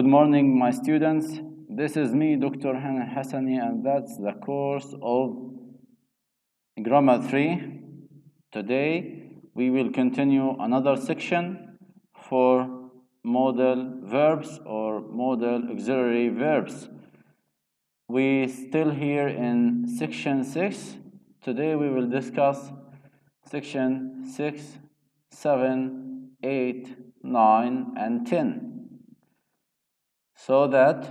Good morning, my students. This is me, Dr. Alhasani, and that's the course of Grammar 3. Today, we will continue another section for modal verbs or modal auxiliary verbs. We still here in section 6. Today, we will discuss section 6, 7, 8, 9, and 10. So that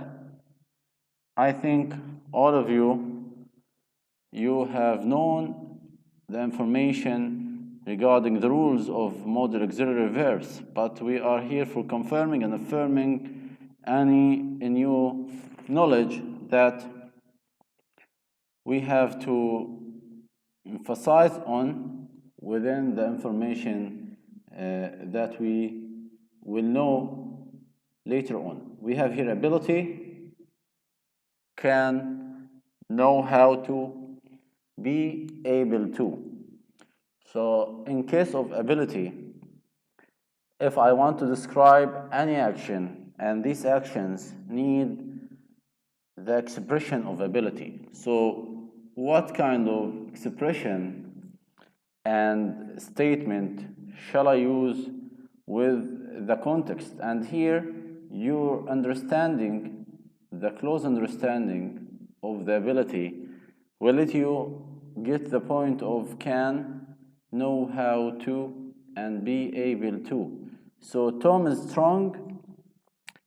I think all of you have known the information regarding the rules of modal auxiliary verbs, but we are here for confirming and affirming any new knowledge that we have to emphasize on within the information that we will know later on. We have here ability, can, know how to, be able to. So in case of ability, if I want to describe any action and these actions need the expression of ability, so what kind of expression and statement shall I use with the context? And here your understanding, the close understanding of the ability will let you get the point of can, know how to, and be able to. So Tom is strong,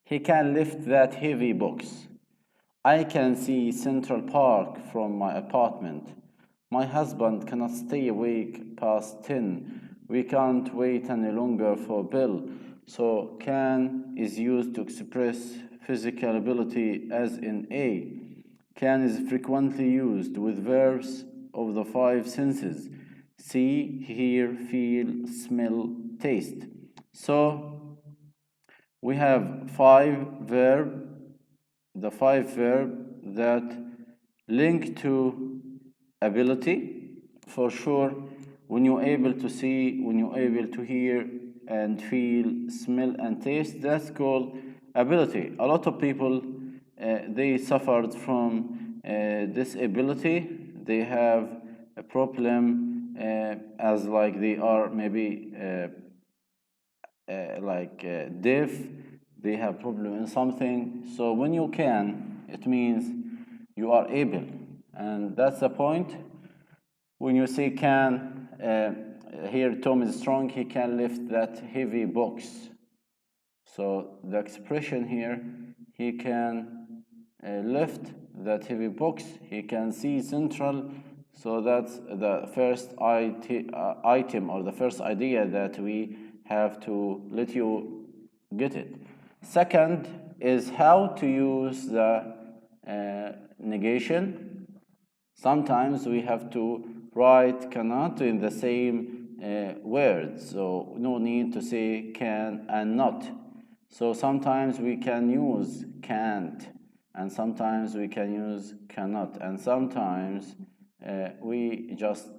he can lift that heavy box. I can see Central Park from my apartment. My husband cannot stay awake past 10. We can't wait any longer for Bill. So can is used to express physical ability as in A. Can is frequently used with verbs of the 5 senses: see, hear, feel, smell, taste. So we have the 5 verbs that link to ability. For sure, when you're able to see, when you're able to hear and feel, smell, and taste, that's called ability. A lot of people, they suffered from disability. They have a problem as like they are maybe deaf. They have problem in something. So when you can, it means you are able. And that's the point. When you say can, here Tom is strong, he can lift that heavy box. So the expression here, he can lift that heavy box, he can see central. So that's the first item or the first idea that we have to let you get it. Second is how to use the negation. Sometimes we have to write cannot in the same words, so no need to say can and not. So sometimes we can use can't, and sometimes we can use cannot, and sometimes we just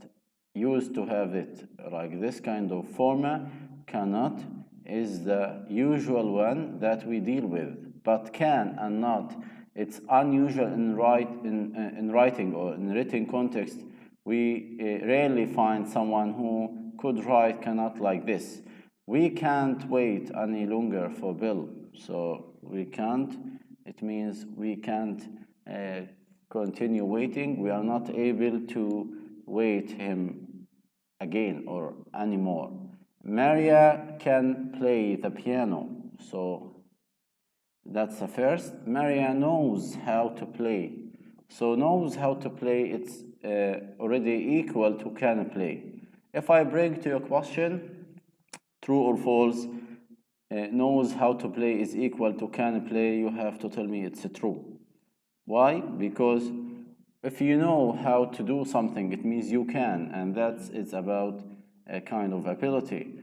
used to have it like this kind of format. Cannot is the usual one that we deal with, but can and not, it's unusual in writing or in written context. We rarely find someone who could write cannot like this. We can't wait any longer for Bill. So we can't, it means we can't continue waiting. We are not able to wait him again or anymore. Maria can play the piano. So that's the first. Maria knows how to play. So knows how to play, it's already equal to can play. If I bring to your question, true or false, knows how to play is equal to can play, you have to tell me it's true. Why? Because if you know how to do something, it means you can, and it's about a kind of ability.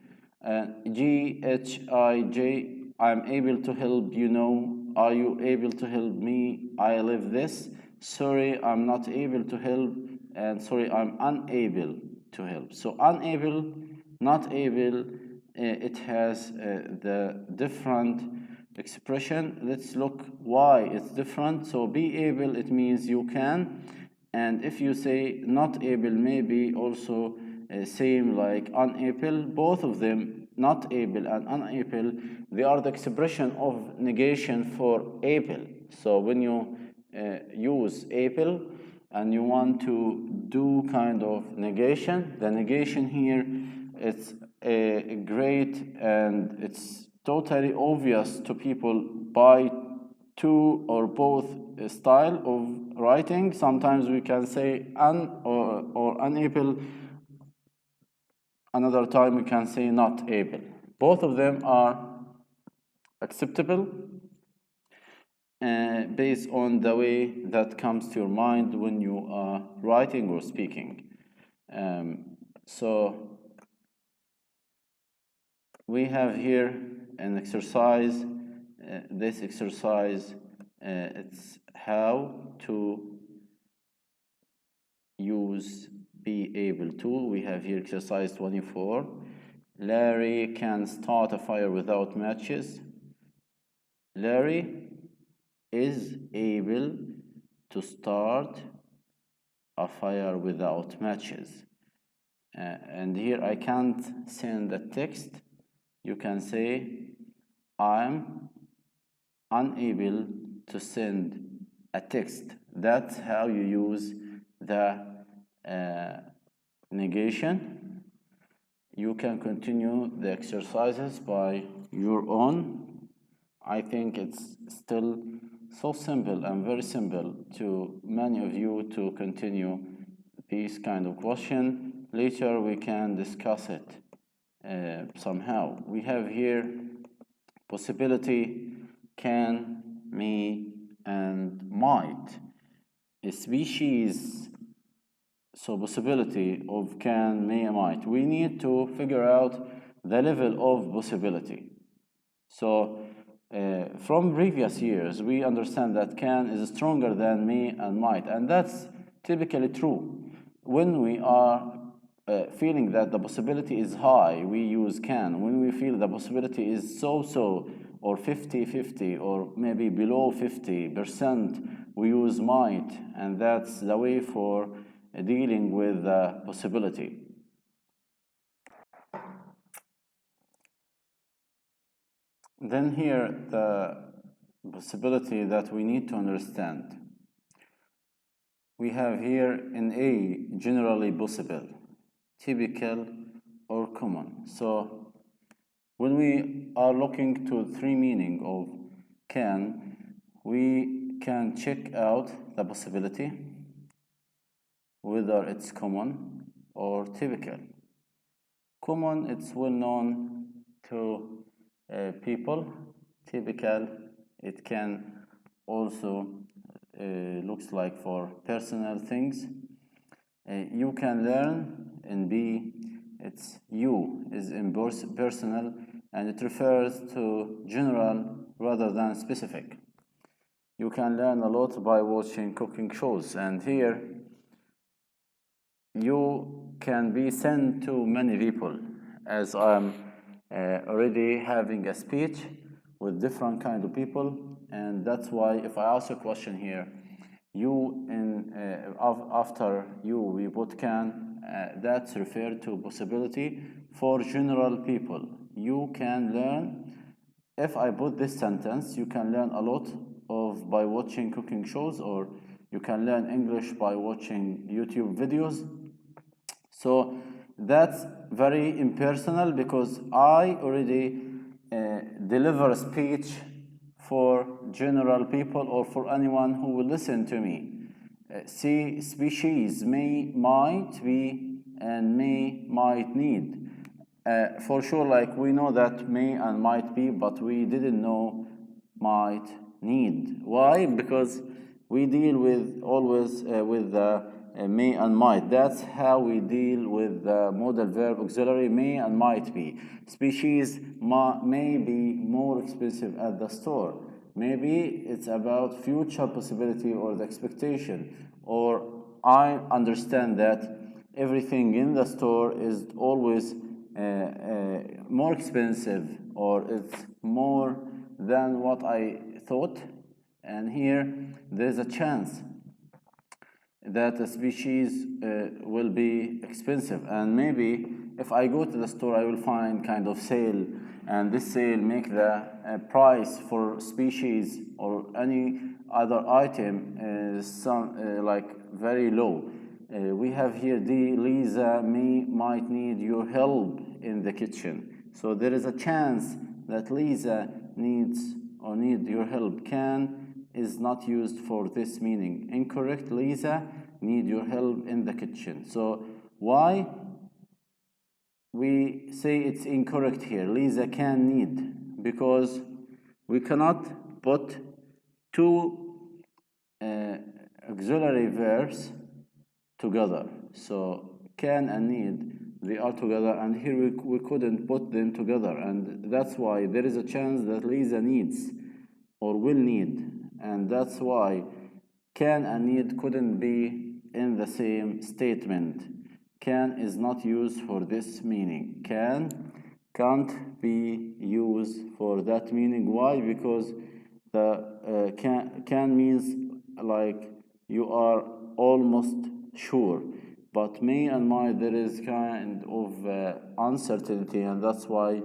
G-H-I-J, I'm able to help you know. Are you able to help me? I live this. Sorry, I'm not able to help, and sorry, I'm unable to help. So unable, not able, it has the different expression. Let's look why it's different. So be able, it means you can, and if you say not able, maybe also same like unable. Both of them, not able and unable, they are the expression of negation for able. So when you use able and you want to do kind of negation, the negation here, it's great and it's totally obvious to people by two or both style of writing. Sometimes we can say or unable, another time we can say not able. Both of them are acceptable based on the way that comes to your mind when you are writing or speaking. So we have here an exercise. This exercise, it's how to use be able to. We have here exercise 24. Larry can start a fire without matches. Larry is able to start a fire without matches. And here I can't send a text. You can say, I'm unable to send a text. That's how you use the negation. You can continue the exercises by your own. I think it's still so simple and very simple to many of you to continue this kind of question. Later we can discuss it somehow. We have here possibility, can, may, and might. A species, so possibility of can, may, and might. We need to figure out the level of possibility. So from previous years, we understand that can is stronger than may and might, and that's typically true. When we are feeling that the possibility is high, we use can. When we feel the possibility is so-so, or 50-50, or maybe below 50%, we use might, and that's the way for dealing with the possibility. Then here, the possibility that we need to understand. We have here in A, generally possible, typical, or common. So when we are looking to three meaning of can, we can check out the possibility, whether it's common or typical. Common, it's well known to people. Typical, it can also looks like for personal things. You can learn, and B, it's you is impersonal, and it refers to general rather than specific. You can learn a lot by watching cooking shows, and here you can be sent to many people, as I'm already having a speech with different kind of people, and that's why if I ask a question here, you in after you we put can, that's referred to possibility for general people. You can learn. If I put this sentence, you can learn a lot of by watching cooking shows, or you can learn English by watching YouTube videos. So that's very impersonal because I already deliver a speech for general people or for anyone who will listen to me. See, species may, might be, and may, might need. For sure, like we know that may and might be, but we didn't know might need. Why? Because we deal with always with the may and might. That's how we deal with the modal verb auxiliary may and might be. Species may be more expensive at the store. Maybe it's about future possibility or the expectation. Or I understand that everything in the store is always more expensive, or it's more than what I thought, and here there's a chance that a species will be expensive, and maybe if I go to the store I will find kind of sale, and this sale make the price for species or any other item is like very low. We have here Lisa might need your help in the kitchen. So there is a chance that Lisa needs or need your help. Can is not used for this meaning. Incorrect. Lisa need your help in the kitchen. So why we say it's incorrect here? Lisa can need, because we cannot put two auxiliary verbs together. So can and need, they are together, and here we couldn't put them together, and that's why there is a chance that Lisa needs or will need, and that's why can and need couldn't be in the same statement. Can is not used for this meaning. Can't be used for that meaning. Why? Because the can means like you are almost sure, but may and might there is kind of uncertainty, and that's why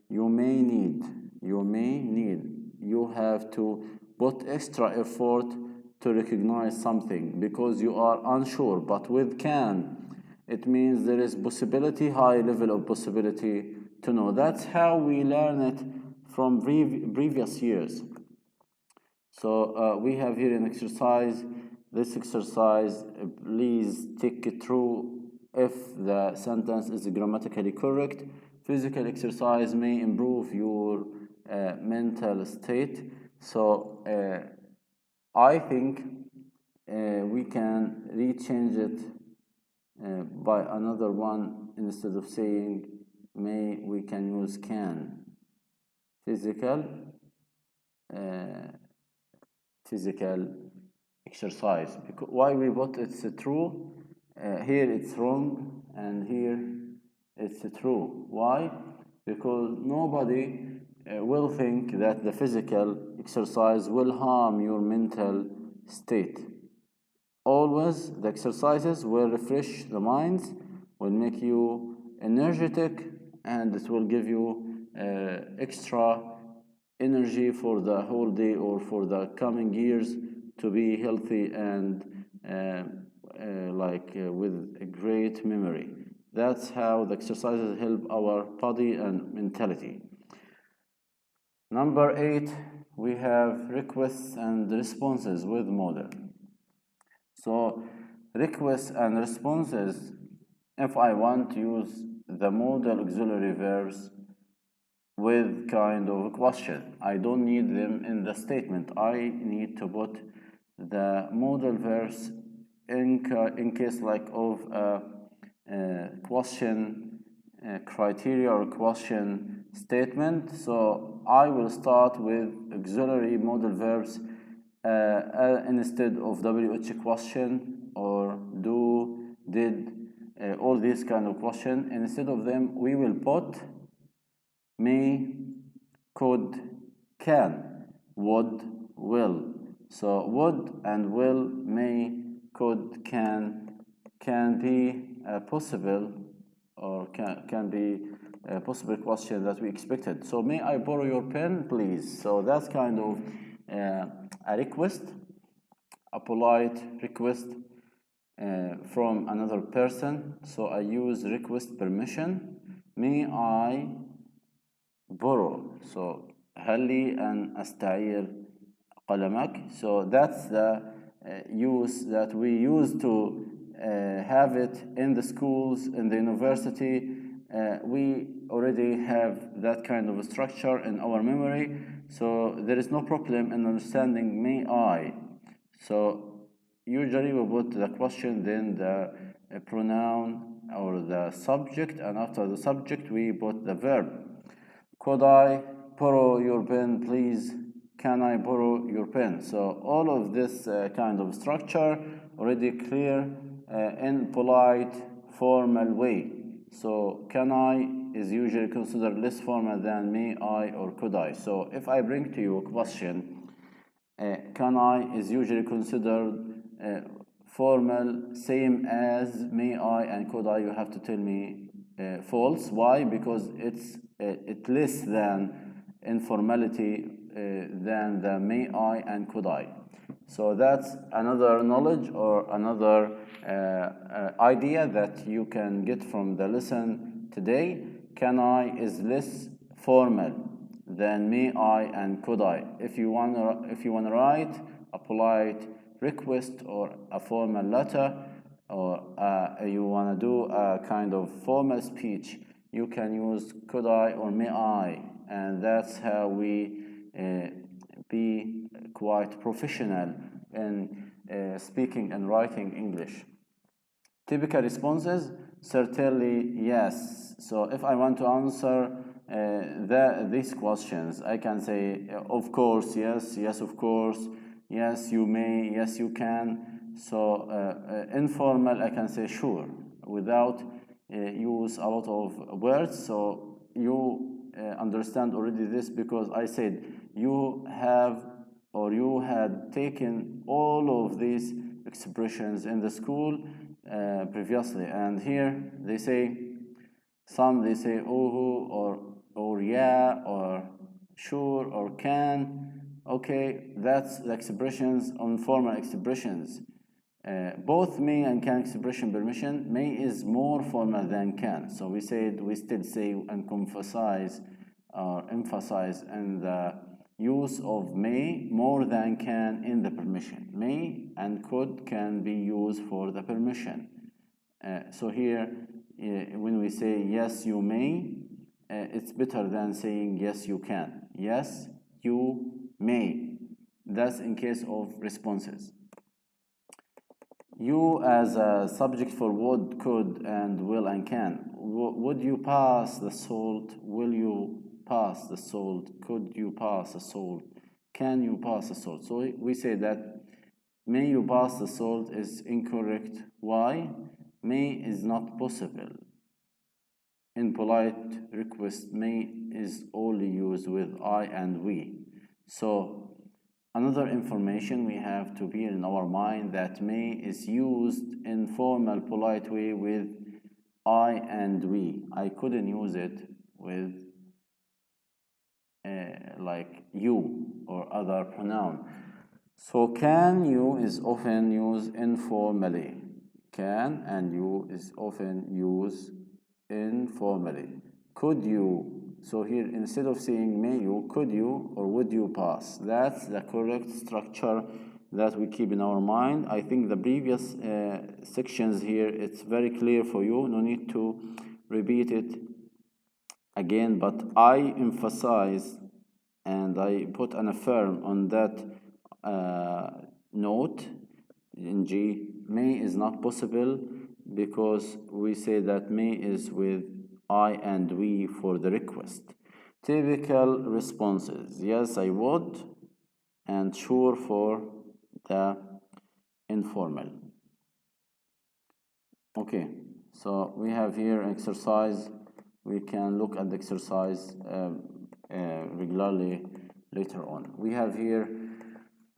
you may need. You have to put extra effort to recognize something because you are unsure. But with can, it means there is possibility, high level of possibility to know. That's how we learn it from previous years. So we have here an exercise. This exercise, please take it through if the sentence is grammatically correct. Physical exercise may improve your mental state. So I think we can rechange it by another one. Instead of saying may, we can use can. Physical exercise. Because why we put it's true? Here it's wrong, and here it's true. Why? Because nobody will think that the physical exercise will harm your mental state. Always the exercises will refresh the minds, will make you energetic, and it will give you extra energy for the whole day or for the coming years to be healthy and with a great memory. That's how the exercises help our body and mentality. Number 8, we have requests and responses with modal. So requests and responses, if I want to use the modal auxiliary verbs with kind of a question, I don't need them in the statement. I need to put the modal verbs in case like of a question criteria or question statement. So I will start with auxiliary modal verbs instead of WH question or do, did, all these kind of question. Instead of them, we will put may, could, can, would, will. So would and will, may, could, can be possible, or can be a possible question that we expected. So may I borrow your pen, please? So that's kind of a request, a polite request from another person. So I use request permission. May I borrow? So هل لي أن أستعير قلمك? So that's the use that we use to have it in the schools, in the university. We already have that kind of a structure in our memory, so there is no problem in understanding may I. So usually we put the question, then the pronoun or the subject, and after the subject we put the verb. Could I borrow your pen, please? Can I borrow your pen? So all of this kind of structure already clear in polite, formal way. So can I is usually considered less formal than may I or could I. So if I bring to you a question, can I is usually considered formal, same as may I and could I, you have to tell me false. Why? Because it's less than informality than the may I and could I. So that's another knowledge or another idea that you can get from the lesson today. Can I is less formal than may I and could I. If you want to write a polite request or a formal letter, or you want to do a kind of formal speech, you can use could I or may I, and that's how we be quite professional in speaking and writing English. Typical responses, certainly yes. So if I want to answer these questions, I can say of course, yes, yes of course, yes you may, yes you can. So informal, I can say sure without use a lot of words. So you understand already this because I said you have or you had taken all of these expressions in the school previously, and here they say they say oh or yeah or sure or can. Okay, that's the expressions on formal expressions. Both may and can expression permission. May is more formal than can, so we still say and emphasize in the use of may more than can in the permission. May and could can be used for the permission. So here, when we say yes you may, it's better than saying yes you can. Yes you may. That's in case of responses. You as a subject for would, could, and will and can. Would you pass the salt? Will you pass the salt? Could you pass the salt? Can you pass the salt? So we say that may you pass the salt is incorrect. Why? May is not possible. In polite request, may is only used with I and we. So another information we have to be in our mind that may is used in formal polite way with I and we. I couldn't use it with like you or other pronoun. So can you is often used informally. Can and you is often used informally. Could you? So here, instead of saying may you, could you or would you pass? That's the correct structure that we keep in our mind. I think the previous sections here, it's very clear for you. No need to repeat it again, but I emphasize and I put an affirm on that note in G. May is not possible because we say that may is with I and we for the request. Typical responses, yes I would, and sure for the informal. Okay, so we have here an exercise. We can look at the exercise regularly later on. We have here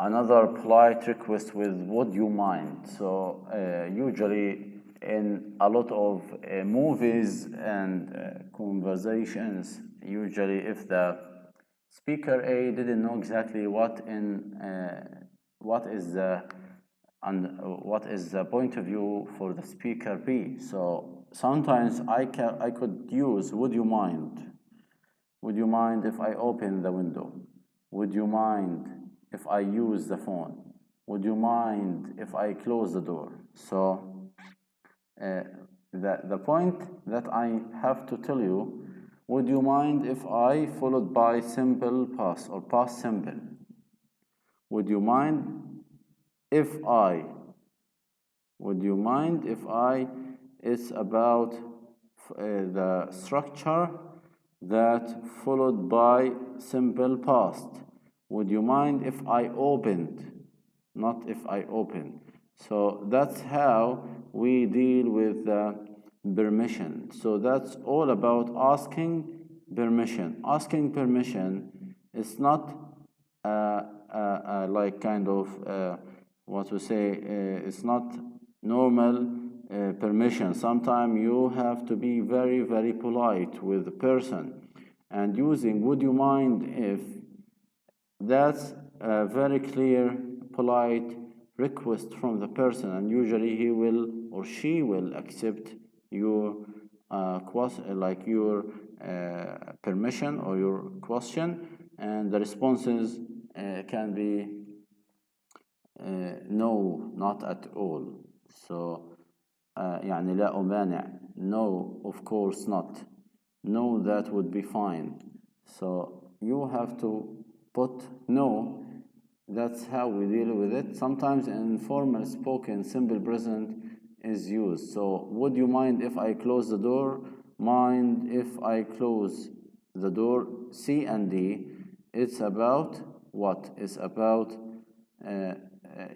another polite request with would you mind. So usually in a lot of movies and conversations, usually if the speaker A didn't know exactly what is the point of view for the speaker B. So sometimes I could use would you mind? Would you mind if I open the window? Would you mind if I use the phone? Would you mind if I close the door? So the point that I have to tell you, would you mind if I followed by simple past or past simple? Would you mind if I? Would you mind if I? It's about the structure that followed by simple past. Would you mind if I opened? Not if I open. So that's how we deal with the permission. So that's all about asking permission. Asking permission is not like kind of what to say, it's not normal permission. Sometimes you have to be very, very polite with the person, and using would you mind if, that's a very clear, polite request from the person, and usually he will or she will accept your your permission or your question, and the responses can be no, not at all. So يعني لا أمانع, no, of course not, no, that would be fine. So you have to put no. That's how we deal with it. Sometimes informal spoken simple present is used. So would you mind if I close the door? Mind if I close the door? C and D, it's about what? It's about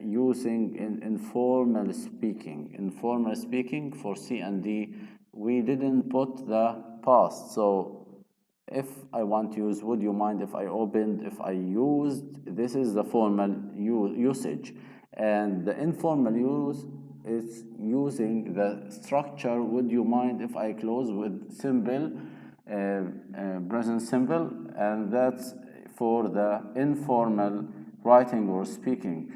using in informal speaking. Informal speaking for C and D, we didn't put the past. So if I want to use would you mind if I opened, if I used, this is the formal usage. And the informal use is using the structure would you mind if I close with simple, present simple, and that's for the informal writing or speaking.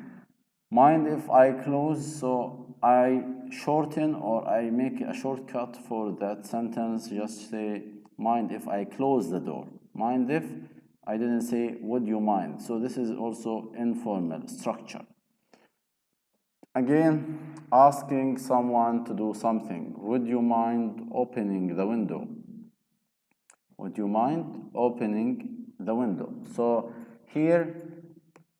Mind if I close, so I shorten or I make a shortcut for that sentence, just say mind if I close the door. Mind if, I didn't say would you mind. So this is also informal structure. Again, asking someone to do something. Would you mind opening the window? Would you mind opening the window? So here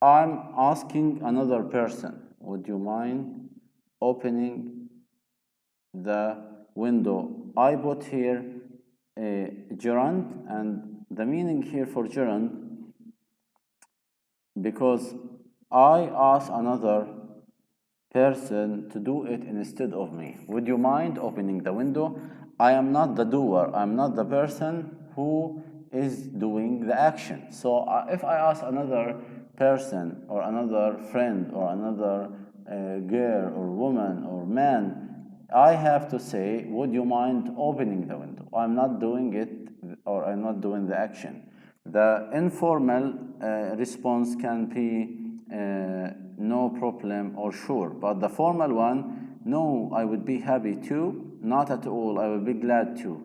I'm asking another person, would you mind opening the window? I put here a gerund, and the meaning here for gerund, because I ask another person to do it instead of me. Would you mind opening the window? I am not the doer. I'm not the person who is doing the action. So if I ask another person or another friend or another girl or woman or man, I have to say, would you mind opening the window? I'm not doing it, or I'm not doing the action. The informal response can be no problem or sure, but the formal one, no, I would be happy to, not at all, I would be glad to.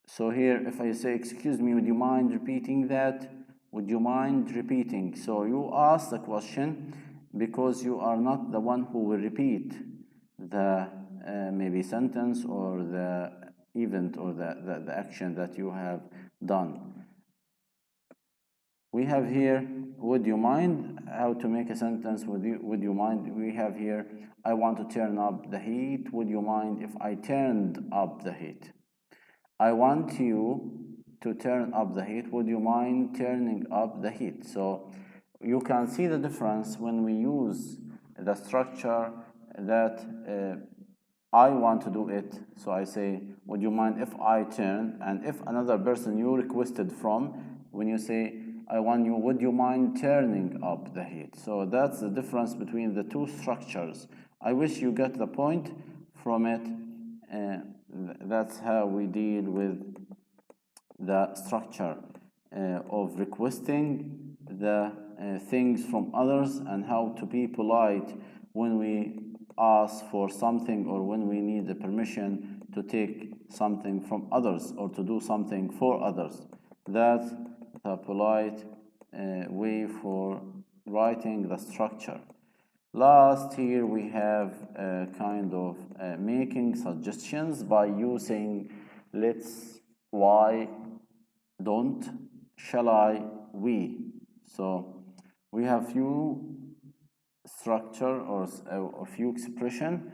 So here, if I say, excuse me, would you mind repeating that? Would you mind repeating? So you ask the question because you are not the one who will repeat the maybe sentence or the event or the action that you have done. We have here, would you mind, how to make a sentence, would you mind? We have here, I want to turn up the heat. Would you mind if I turned up the heat? I want you to turn up the heat. Would you mind turning up the heat? So you can see the difference when we use the structure that I want to do it. So I say, would you mind if I turn? And if another person you requested from, when you say, I want you, would you mind turning up the heat? So that's the difference between the two structures. I wish you get the point from it. That's how we deal with the structure of requesting the things from others, and how to be polite when we ask for something or when we need the permission to take something from others or to do something for others. That's the polite way for writing the structure. Last, here we have kind of making suggestions by using let's, why, don't, shall I, we. So we have few structure or a few expression.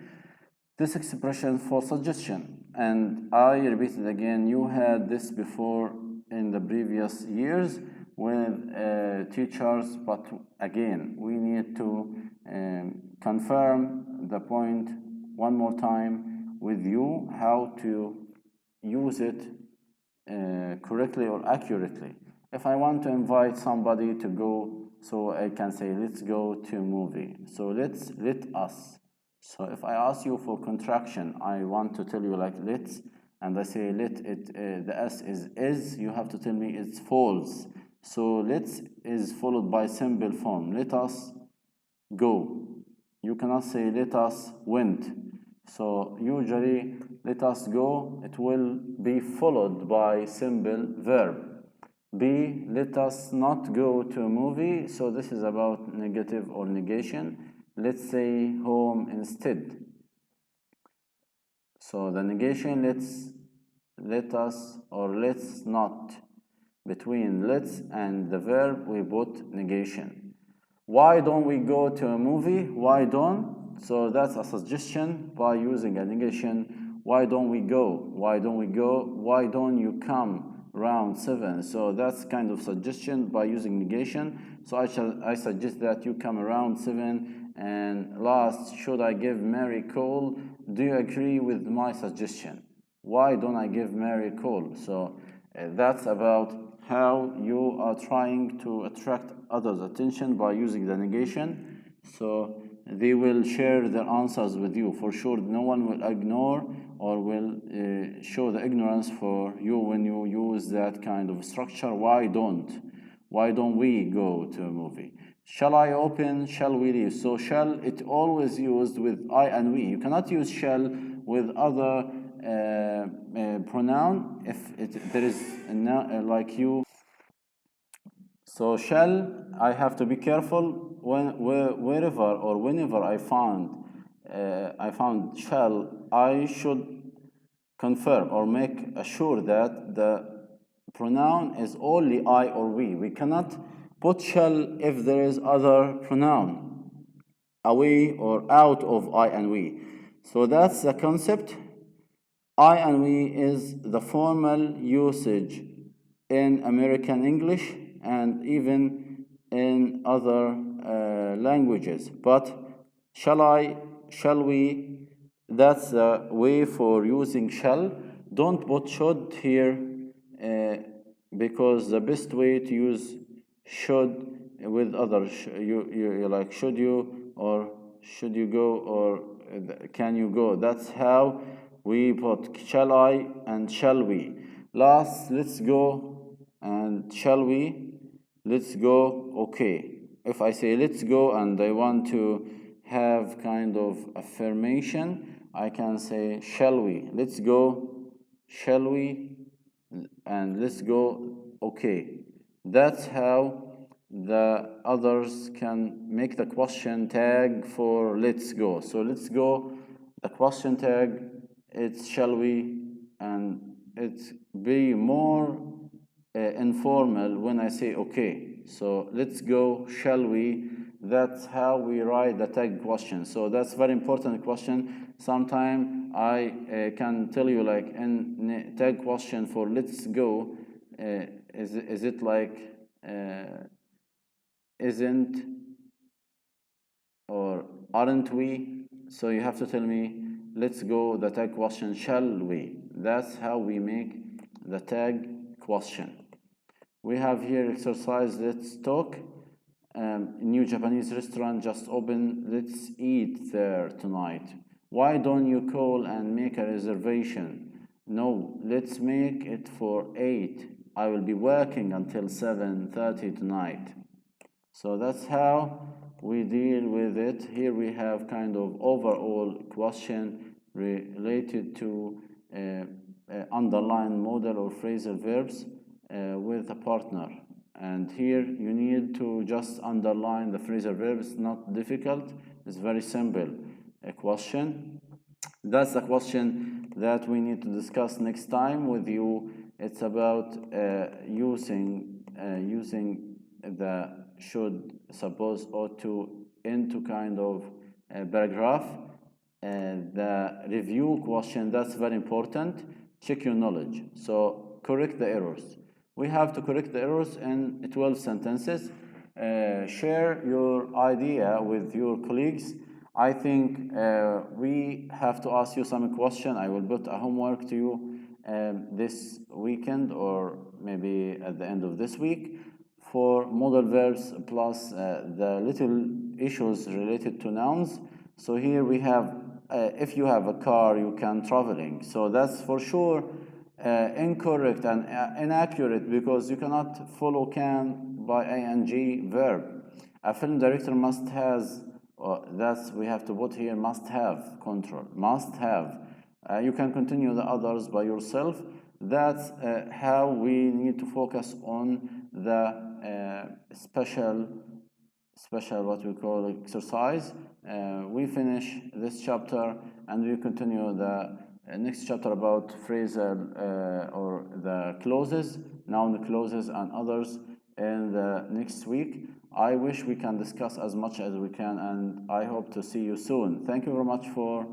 This expression for suggestion, and I repeat it again, you had this before in the previous years with teachers, but again we need to confirm the point one more time. with you how to use it correctly or accurately. If I want to invite somebody to go, so I can say let's go to a movie. So let us. So if I ask you for contraction, I want to tell you like let's, and I say let it, the s is, you have to tell me it's false. So let's is followed by simple form. Let us go. You cannot say let us went. So usually let us go, it will be followed by simple verb. B, let us not go to a movie. So this is about negative or negation. Let's say home instead. So the negation, let us or let's not. Between let's and the verb we put negation. Why don't we go to a movie? Why don't? So that's a suggestion by using a negation. Why don't we go? Why don't we go? Why don't you come round 7? So that's kind of suggestion by using negation. So I suggest that you come around 7. And last, should I give Mary a call? Do you agree with my suggestion? Why don't I give Mary a call? So that's about how you are trying to attract others' attention by using the negation. So they will share their answers with you. For sure, no one will ignore or will show the ignorance for you when you use that kind of structure. Why don't? Why don't we go to a movie? Shall I open? Shall we leave? So shall, it always used with I and we. You cannot use shall with other pronoun if there is like you. So shall, I have to be careful wherever or whenever I found shall, I should confirm or make sure that the pronoun is only I or we. We cannot put shall if there is other pronoun away or out of I and we. So that's the concept. I and we is the formal usage in American English and even in other languages. But shall I, shall we, that's the way for using shall. Don't put should here because the best way to use should with others, you like should you or should you go or can you go. That's how we put shall I and shall we. Last, let's go and shall we, let's go, okay. If I say let's go and I want to have kind of affirmation, I can say shall we, let's go, shall we, and let's go, okay. That's how the others can make the question tag for let's go. So let's go, the question tag, it's shall we, and it's be more informal when I say okay. So let's go, shall we, that's how we write the tag question. So that's very important question. Sometime I can tell you like in tag question for let's go, is it like isn't or aren't we? So you have to tell me let's go, the tag question, shall we? That's how we make the tag question. We have here exercise, let's talk. New Japanese restaurant just opened, let's eat there tonight. Why don't you call and make a reservation? No, let's make it for 8. I will be working until 7:30 tonight. So that's how we deal with it. Here we have kind of overall question related to underlying modal or phrasal verbs with a partner. And here you need to just underline the phrasal verb. It's not difficult, it's very simple. A question. That's the question that we need to discuss next time with you. It's about using the should, suppose, ought to into kind of a paragraph. The review question, that's very important. Check your knowledge. So correct the errors. We have to correct the errors in 12 sentences. Share your idea with your colleagues. I think we have to ask you some question. I will put a homework to you this weekend or maybe at the end of this week for modal verbs plus the little issues related to nouns. So here we have, if you have a car, you can traveling. So that's for sure incorrect and inaccurate because you cannot follow can by ing verb. A film director must has, that's we have to put here must have control, must have. You can continue the others by yourself. That's how we need to focus on the special what we call exercise. We finish this chapter and we continue the next chapter about phrasal or the clauses, noun clauses and others in the next week. I wish we can discuss as much as we can and I hope to see you soon. Thank you very much for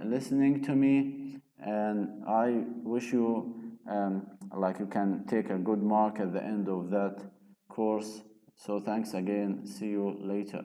listening to me, and I wish you like you can take a good mark at the end of that course. So thanks again. See you later.